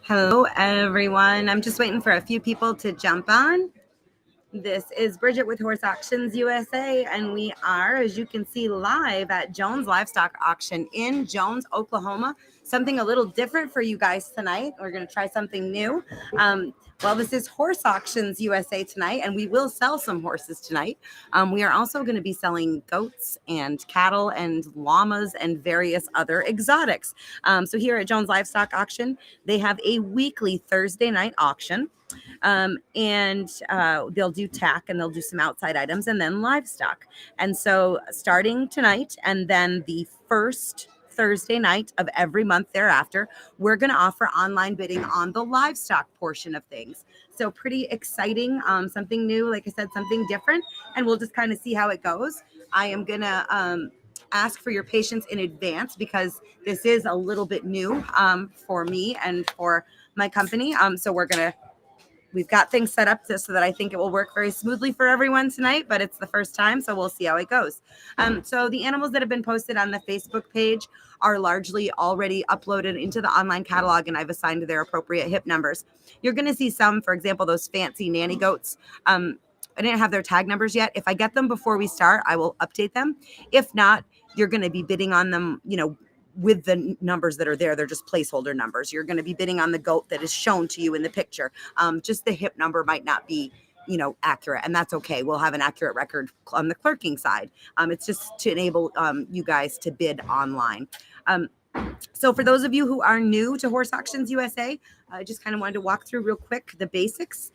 Hello, everyone. I'm just waiting for a few people to jump on. This is Bridget with Horse Auctions USA, and we are, as you can see, live at Jones Livestock Auction in Jones, Oklahoma. Something a little different for you guys tonight. We're going to try something new. This is Horse Auctions USA tonight, and we will sell some horses tonight. We are also going to be selling goats and cattle and llamas and various other exotics. So here at Jones Livestock Auction, they have a weekly Thursday night auction. They'll do tack and they'll do some outside items and then livestock. And so starting tonight and then the first Thursday night of every month thereafter, we're going to offer online bidding on the livestock portion of things. So pretty exciting, something new, like I said, something different, and we'll just kind of see how it goes. I am going to ask for your patience in advance because this is a little bit new for me and for my company. We've got things set up so that I think it will work very smoothly for everyone tonight, but it's the first time, so we'll see how it goes. So the animals that have been posted on the Facebook page are largely already uploaded into the online catalog, and I've assigned their appropriate hip numbers. You're going to see some, for example, those fancy nanny goats. I didn't have their tag numbers yet. If I get them before we start, I will update them. If not, you're going to be bidding on them, with the numbers that are there. They're just placeholder numbers. You're going to be bidding on the goat that is shown to you in the picture. Just the hip number might not be, accurate, and that's okay. We'll have an accurate record on the clerking side. It's just to enable you guys to bid online. So for those of you who are new to Horse Auctions USA, I just kind of wanted to walk through real quick the basics.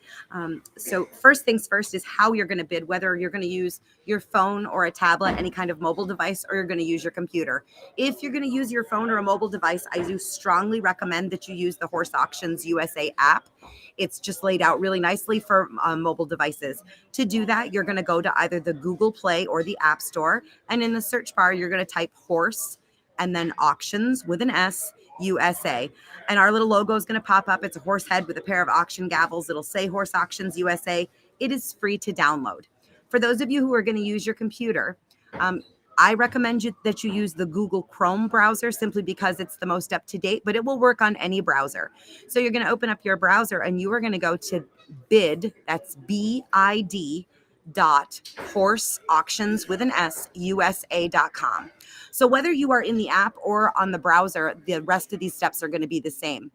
So first things first is how you're going to bid, whether you're going to use your phone or a tablet, any kind of mobile device, or you're going to use your computer. If you're going to use your phone or a mobile device, I do strongly recommend that you use the Horse Auctions USA app. It's just laid out really nicely for mobile devices. To do that, you're going to go to either the Google Play or the App Store, and in the search bar, you're going to type horse and then auctions with an S, USA. And our little logo is going to pop up. It's a horse head with a pair of auction gavels. It'll say Horse Auctions USA. It is free to download. For those of you who are going to use your computer, I recommend that you use the Google Chrome browser simply because it's the most up to date, but it will work on any browser. So you're going to open up your browser and you are going to go to bid, that's BID, horseauctions with an S, USA.com. So whether you are in the app or on the browser, the rest of these steps are going to be the same.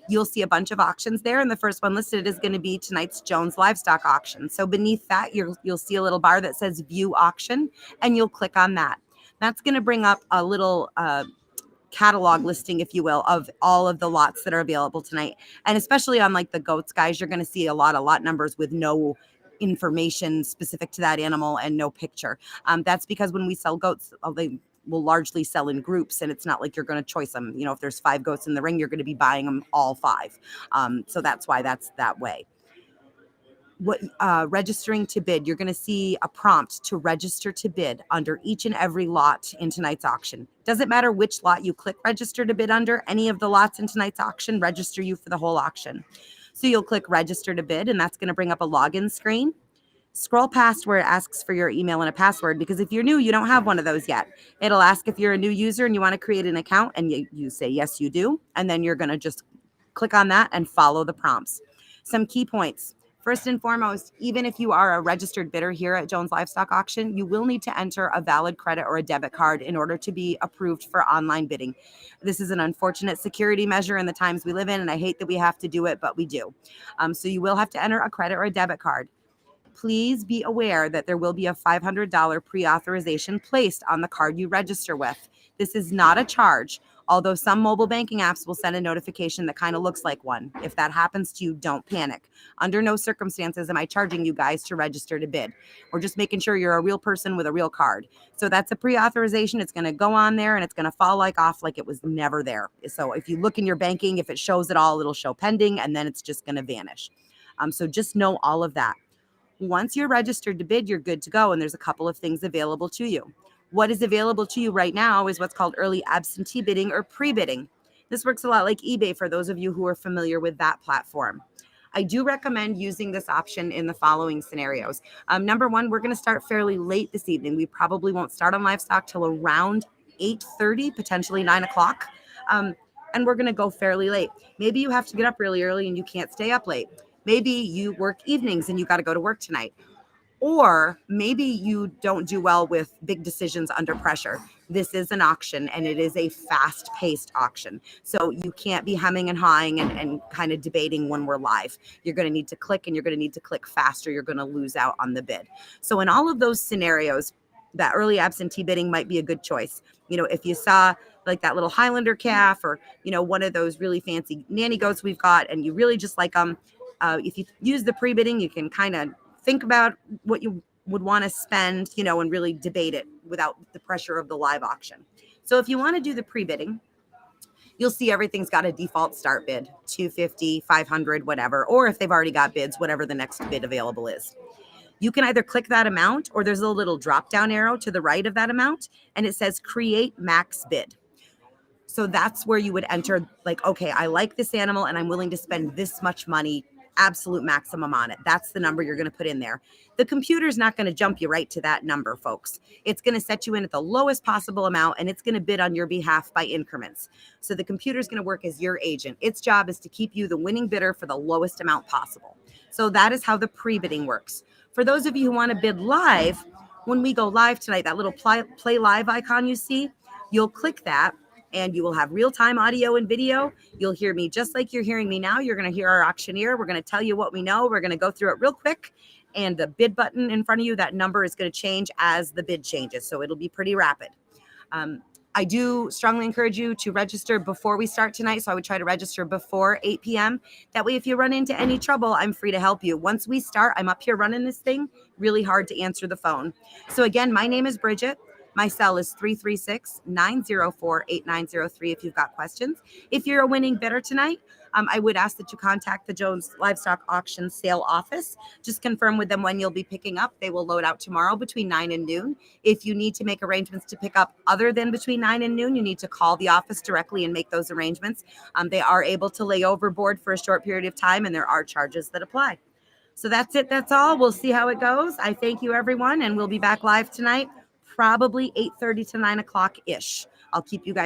You'll see a bunch of auctions there, and the first one listed is going to be tonight's Jones Livestock Auction. So beneath that, you'll see a little bar that says View Auction, and you'll click on that. That's going to bring up a little catalog listing, if you will, of all of the lots that are available tonight. And especially on like the goats, guys, you're going to see a lot of lot numbers with no information specific to that animal and no picture. That's because when we sell goats, they will largely sell in groups, and it's not like you're going to choice them. If there's 5 goats in the ring, you're going to be buying them all 5. So that's why that's that way. Registering to bid, you're going to see a prompt to register to bid under each and every lot in tonight's auction. Doesn't matter which lot you click register to bid under, any of the lots in tonight's auction register you for the whole auction. So you'll click register to bid, and that's going to bring up a login screen. Scroll past where it asks for your email and a password, because if you're new, you don't have one of those yet. It'll ask if you're a new user and you want to create an account, and you say, yes, you do. And then you're going to just click on that and follow the prompts. Some key points. First and foremost, even if you are a registered bidder here at Jones Livestock Auction, you will need to enter a valid credit or a debit card in order to be approved for online bidding. This is an unfortunate security measure in the times we live in, and I hate that we have to do it, but we do. So you will have to enter a credit or a debit card. Please be aware that there will be a $500 pre-authorization placed on the card you register with. This is not a charge, although some mobile banking apps will send a notification that kind of looks like one. If that happens to you, don't panic. Under no circumstances am I charging you guys to register to bid. We're just making sure you're a real person with a real card. So that's a pre-authorization. It's going to go on there and it's going to fall off like it was never there. So if you look in your banking, if it shows at all, it'll show pending, and then it's just going to vanish. So just know all of that. Once you're registered to bid, you're good to go, and there's a couple of things available to you. What is available to you right now is what's called early absentee bidding or pre-bidding. This works a lot like eBay for those of you who are familiar with that platform. I do recommend using this option in the following scenarios. Number one, we're going to start fairly late this evening. We probably won't start on Livestock till around 8:30, potentially 9 o'clock. And we're going to go fairly late. Maybe you have to get up really early and you can't stay up late. Maybe you work evenings and you got to go to work tonight. Or maybe you don't do well with big decisions under pressure. This is an auction and it is a fast-paced auction. So you can't be hemming and hawing and kind of debating when we're live. You're going to need to click and you're going to need to click faster. You're going to lose out on the bid. So in all of those scenarios, that early absentee bidding might be a good choice. You know, if you saw like that little Highlander calf or, you know, one of those really fancy nanny goats we've got and you really just like them, if you use the pre-bidding, you can kind of think about what you would want to spend, you know, and really debate it without the pressure of the live auction. So if you want to do the pre-bidding, you'll see everything's got a default start bid, 250, 500, whatever, or if they've already got bids, whatever the next bid available is. You can either click that amount or there's a little drop down arrow to the right of that amount and it says create max bid. So that's where you would enter like, okay, I like this animal and I'm willing to spend this much money, absolute maximum on it. That's the number you're going to put in there. The computer's not going to jump you right to that number, folks. It's going to set you in at the lowest possible amount and it's going to bid on your behalf by increments. So the computer's going to work as your agent. Its job is to keep you the winning bidder for the lowest amount possible. So that is how the pre-bidding works. For those of you who want to bid live, when we go live tonight, that little play live icon you see, you'll click that and you will have real-time audio and video. You'll hear me just like you're hearing me now. You're going to hear our auctioneer. We're going to tell you what we know. We're going to go through it real quick. And the bid button in front of you, that number is going to change as the bid changes. So it'll be pretty rapid. I do strongly encourage you to register before we start tonight. So I would try to register before 8 p.m. That way, if you run into any trouble, I'm free to help you. Once we start, I'm up here running this thing, really hard to answer the phone. So again, my name is Bridget. My cell is 336-904-8903 if you've got questions. If you're a winning bidder tonight, I would ask that you contact the Jones Livestock Auction Sale Office. Just confirm with them when you'll be picking up. They will load out tomorrow between 9 and noon. If you need to make arrangements to pick up other than between 9 and noon, you need to call the office directly and make those arrangements. They are able to lay overboard for a short period of time, and there are charges that apply. So that's it. That's all. We'll see how it goes. I thank you, everyone, and we'll be back live tonight, probably 8:30 to 9 o'clock-ish. I'll keep you guys